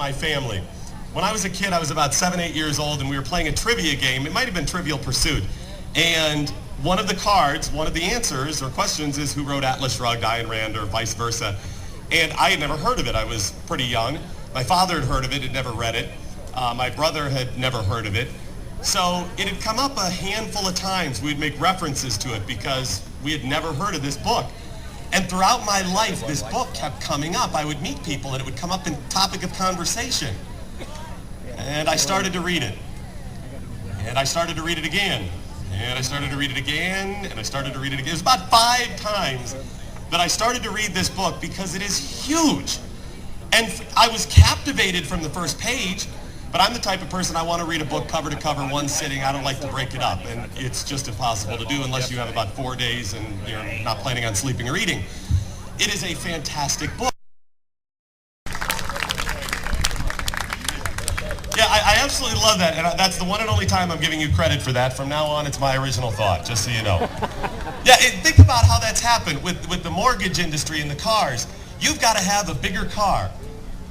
my family. When I was a kid, I was about 7, 8 years old, and we were playing a trivia game. It might have been Trivial Pursuit. And one of the cards, one of the answers or questions is who wrote Atlas Shrugged, Ayn Rand, or vice versa. And I had never heard of it. I was pretty young. My father had heard of it, had never read it. My brother had never heard of it. So it had come up a handful of times. We'd make references to it because we had never heard of this book. And throughout my life, this book kept coming up. I would meet people and it would come up in topic of conversation. And I started to read it. And I started to read it again. And I started to read it again. And I started to read it again. It was about 5 times that I started to read this book because it is huge. And I was captivated from the first page, but I'm the type of person, I want to read a book cover to cover, one sitting. I don't like to break it up. And it's just impossible to do unless you have about 4 days and you're not planning on sleeping or eating. It is a fantastic book. Yeah, I absolutely love that, and that's the one and only time I'm giving you credit for that. From now on, it's my original thought, just so you know. Yeah, think about how that's happened with the mortgage industry and the cars. You've got to have a bigger car.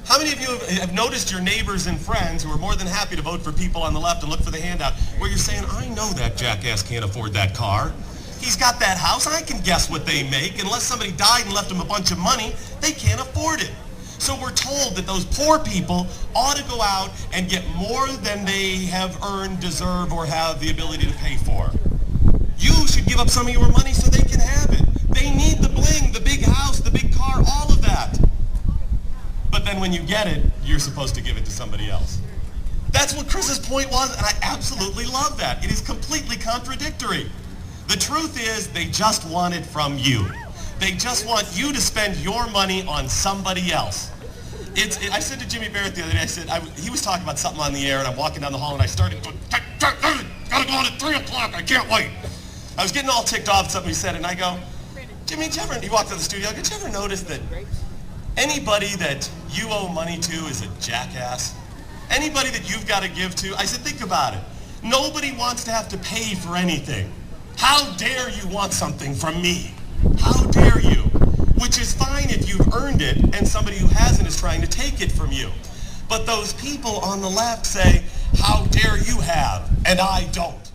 How many of you have noticed your neighbors and friends who are more than happy to vote for people on the left and look for the handout, where you're saying, I know that jackass can't afford that car. He's got that house, I can guess what they make. Unless somebody died and left them a bunch of money, they can't afford it. So we're told that those poor people ought to go out and get more than they have earned, deserve, or have the ability to pay for. You should give up some of your money so they can have it. They need the bling, the big house, the big car, all of that. But then when you get it, you're supposed to give it to somebody else. That's what Chris's point was, and I absolutely love that. It is completely contradictory. The truth is, they just want it from you. They just want you to spend your money on somebody else. I said to Jimmy Barrett the other day, he was talking about something on the air, and I'm walking down the hall, and I started going, gotta go on at 3 o'clock, I can't wait. I was getting all ticked off at something he said, and I go, Jimmy, he walked to the studio, did you ever notice that anybody that you owe money to is a jackass? Anybody that you've got to give to? I said, think about it. Nobody wants to have to pay for anything. How dare you want something from me? How dare you? Which is fine if you've earned it and somebody who hasn't is trying to take it from you. But those people on the left say, how dare you have, and I don't.